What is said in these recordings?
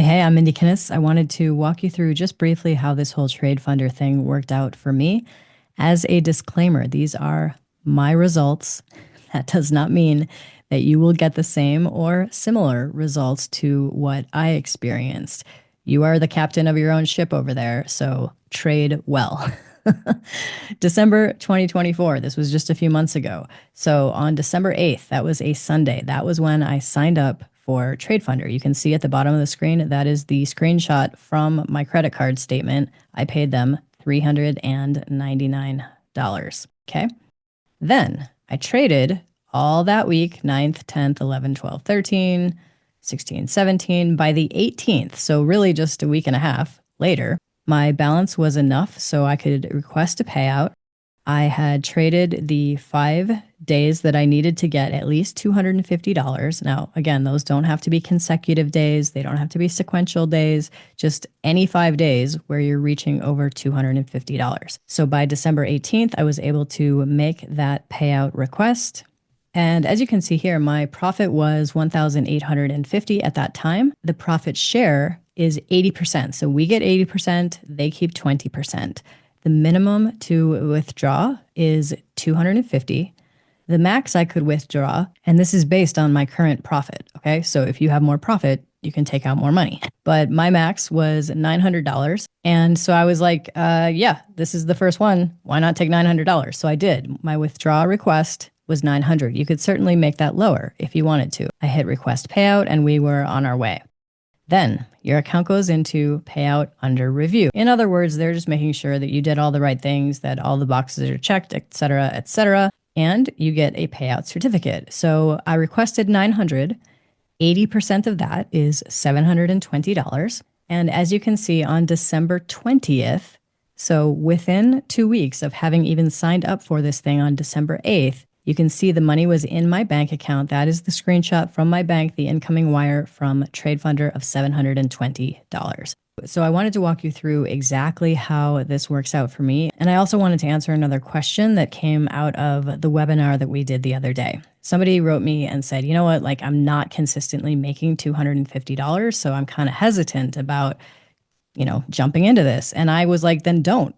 Hey, I'm Mindy Kinnis. I wanted to walk you through just briefly how this whole TradeFundrr thing worked out for me. As a disclaimer, these are my results. That does not mean that you will get the same or similar results to what I experienced. You are the captain of your own ship over there, so trade well. December 2024, this was just a few months ago. So on December 8th, that was a Sunday, that was when I signed up for TradeFundrr. You can see at the bottom of the screen, that is the screenshot from my credit card statement. I paid them $399. Okay. Then I traded all that week, 9th, 10th, 11th, 12th, 13th, 16th, 17th. By the 18th, so really just a week and a half later, my balance was enough so I could request a payout. I had traded the 5 days that I needed to get at least $250. Now, again, those don't have to be consecutive days. They don't have to be sequential days, just any 5 days where you're reaching over $250. So by December 18th, I was able to make that payout request. And as you can see here, my profit was $1,850 at that time. The profit share is 80%. So we get 80%, they keep 20%. The minimum to withdraw is $250. The max I could withdraw, and this is based on my current profit, okay? So if you have more profit, you can take out more money. But my max was $900. And so I was like, yeah, this is the first one. Why not take $900? So I did. My withdrawal request was $900. You could certainly make that lower if you wanted to. I hit request payout and we were on our way. Then your account goes into payout under review. In other words, they're just making sure that you did all the right things, that all the boxes are checked, et cetera, and you get a payout certificate. So I requested 900. 80% of that is $720. And as you can see on December 20th, so within 2 weeks of having even signed up for this thing on December 8th, you can see the money was in my bank account. That is the screenshot from my bank, the incoming wire from TradeFundrr of $720. So I wanted to walk you through exactly how this works out for me. And I also wanted to answer another question that came out of the webinar that we did the other day. Somebody wrote me and said, you know what, like I'm not consistently making $250, so I'm kind of hesitant about, jumping into this. And I was like, then don't.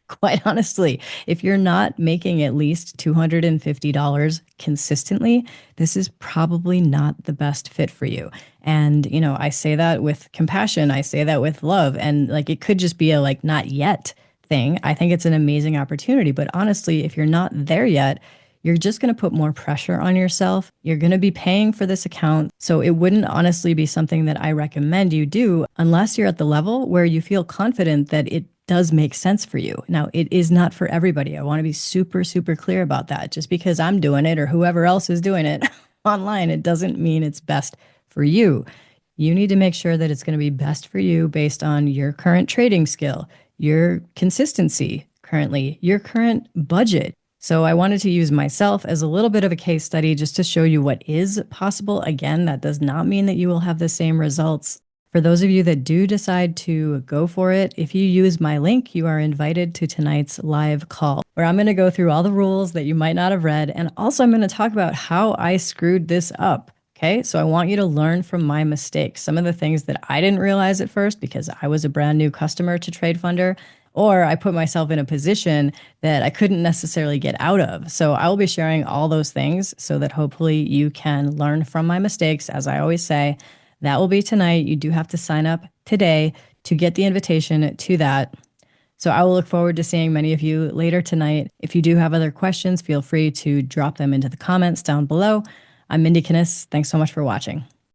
Quite honestly, if you're not making at least $250 consistently, this is probably not the best fit for you. And, I say that with compassion. I say that with love. And like, it could just be a like, not yet thing. I think it's an amazing opportunity. But honestly, if you're not there yet, you're just going to put more pressure on yourself. You're going to be paying for this account. So it wouldn't honestly be something that I recommend you do unless you're at the level where you feel confident that it does make sense for you. Now, it is not for everybody. I want to be super, super clear about that. Just because I'm doing it or whoever else is doing it online, it doesn't mean it's best for you. You need to make sure that it's going to be best for you based on your current trading skill, your consistency currently, your current budget. So I wanted to use myself as a little bit of a case study just to show you what is possible. Again, that does not mean that you will have the same results. For those of you that do decide to go for it, if you use my link, you are invited to tonight's live call, where I'm going to go through all the rules that you might not have read. And also I'm going to talk about how I screwed this up. Okay, so I want you to learn from my mistakes. Some of the things that I didn't realize at first because I was a brand new customer to TradeFundrr, or I put myself in a position that I couldn't necessarily get out of. So I will be sharing all those things so that hopefully you can learn from my mistakes. As I always say, that will be tonight. You do have to sign up today to get the invitation to that. So I will look forward to seeing many of you later tonight. If you do have other questions, feel free to drop them into the comments down below. I'm Mindy Kinnis. Thanks so much for watching.